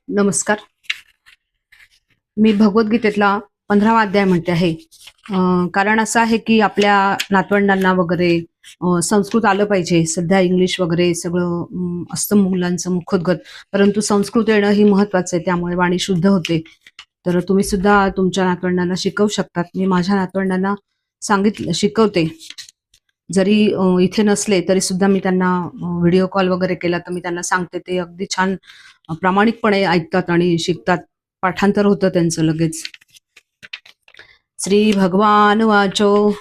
नमस्कार. मी भगवद्गीतेतला 15वा अध्याय म्हणते आहे. कारण असं आहे की आपल्या नातवंडांना वगैरे संस्कृत आलं पाहिजे. सध्या इंग्लिश वगैरे सगळं असतं मुलांचं मुखोद्गत, परंतु संस्कृत येणं ही महत्वाचं आहे. त्यामुळे वाणी शुद्ध होते. तर तुम्ही सुद्धा तुमच्या नातवंडांना शिकवू शकतात. मी माझ्या नातवंडांना शिकवते. जरी इथे नसले तरी सुद्धा मी त्यांना व्हिडिओ कॉल वगैरे केला तर मी त्यांना सांगते. ते अगदी छान प्रामाणिकपणे ऐकतात आणि शिकतात. पाठांतर होतं त्यांचं लगेच. श्री भगवान वाचो.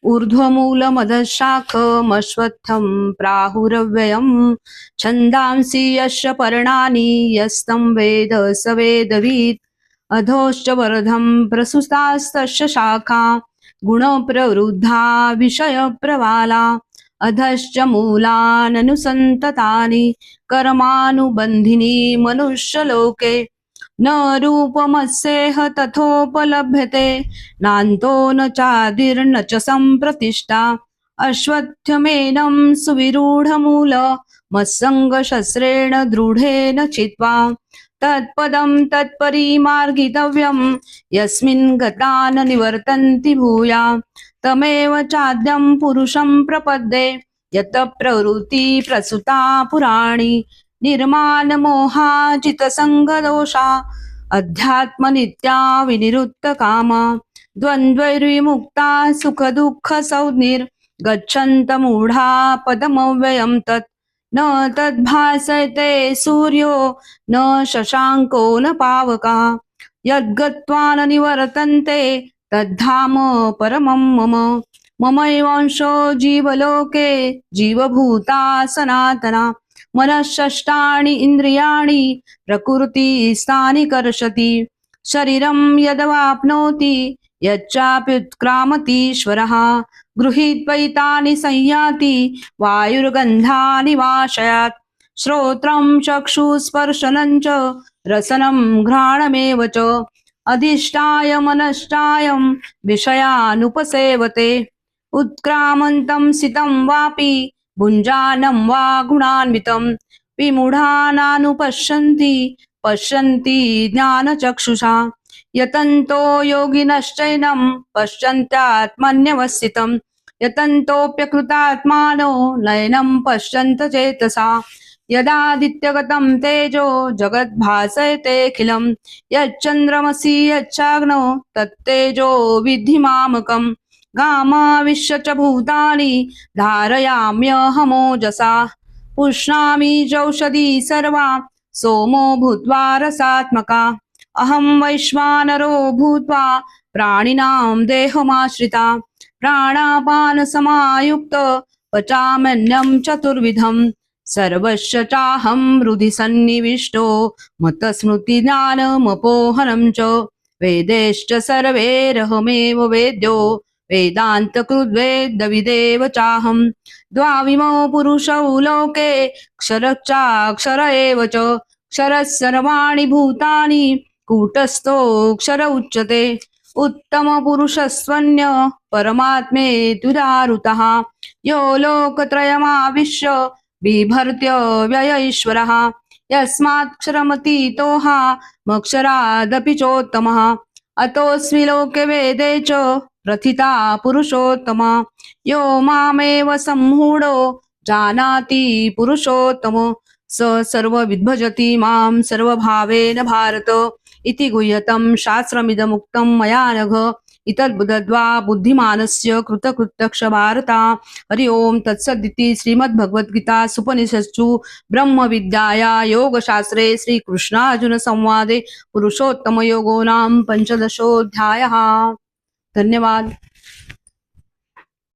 ऊर्ध्वमूलमदशाखमश्वत्थं प्राहुरव्ययम् छन्दांसि यस्य पर्णानि यस्तं वेद स वेदवित् अधोश्च वर्धं प्रसुतास्तस्य शाखा गुणप्रवृद्धा विषयप्रवाला अधश्च मूलाननुसन्ततानि कर्मानुबन्धिनी मनुष्यलोके न रूपमस्येह तथोपलभ्यते नान्तो न चादिर्न च सम्प्रतिष्ठा अश्वत्थमेनं सुविरूढमूल मत्सङ्गशस्त्रेण दृढेन चित्वा तत्पदं तत्परिमार्गितव्यं यस्मिन् गता न निवर्तन्ति भूया तमेव चाद्यं पुरुषं प्रपद्ये यत प्रवृत्ति प्रसुता पुराणी निर्माण मोहाजित संगदोषा अध्यात्म नित्या विनिरुक्त कामा द्वन्द्वैर्विमुक्ता सुख दुःख संज्ञिर गच्छन्त मूढा पदमव्ययं तत् न तद्भासयते सूर्यो न शशांको न पावका यद्गत्वा न निवर्तन्ते तद्धाम परमं मम ममैवांशो जीवलोके जीवभूता सनातना मनःषष्ठाणि इन्द्रियाणि प्रकृतिस्थानि कर्षति शरीरं यदवाप्नोति यच्चाप्युत्क्रामतीश्वरः गृहीत्वैतानि संयाति वायुर्गन्धानि वाशयात् श्रोत्रं चक्षुस्पर्शनं च रसनं घ्राणमेव च अधिष्ठाय मनश्चायं विषयानुपसेवते उत्क्रामन्तं सितं वापि भुञ्जानं वा गुणान्वितं विमूढानानुपश्यन्ति पश्यन्ति ज्ञानचक्षुषा यतन्तो योगिनश्चैनं पश्यन्त्यात्मन्यवस्थितं यतन्तोऽप्यकृतात्मानो नयनं पश्यन्त चेतसा यदादित्यगतं तेजो जगद्भासयतेऽखिलं यच्चन्द्रमसि यच्चाग्नौ तत्तेजो विद्धि मामकम् गामाविश्य च भूतानि धारयाम्यहमोजसा पुष्णामि चौषधी सर्वा सोमो भूत्वा रसात्मका अहं वैश्वानरो भूत्वा प्राणिनां देहमाश्रिता प्राणापान समायुक्त पचाम्यन्नं चतुर्विधं सर्वस्य चाहं हृदि सन्निविष्टो मतस्मृतिज्ञानमपोहनं च वेदैश्च सर्वैरहमेव वेद्यो वेदान्तकृद्वेदविदेव चाहं द्वाविमौ पुरुषौ लोके क्षरश्चाक्षर एव च क्षरः सर्वाणि भूतानि कूटस्थोऽक्षर उच्यते उत्तमपुरुषस्त्वन्य परमात्मेत्युदाहृतः यो लोकत्रयमाविश्य बिभर्त्य व्यय ईश्वरः यस्मात्क्षरमतीतोहा मक्षरादपि चोत्तमः अतोऽस्मि लोके वेदे च प्रथिता पुरुषोत्तमा यो मामेव सम्मूढो जानाति पुरुषोत्तमो स सर्वविद्भजति मां सर्वभावेन भारत इति गुह्यतं शास्त्रमिदमुक्तं मया नघ इतद्बुद्ध्वा बुद्धिमानस्य कृतकृत्यक्ष भारता. हरि ओम तत्सदिति श्रीमद्भगवद्गीता सुपनिषत्सु ब्रह्मविद्याया योगशास्त्रे श्रीकृष्णार्जुन संवादे पुरुषोत्तमयोगो नाम 15 धन्यवाद.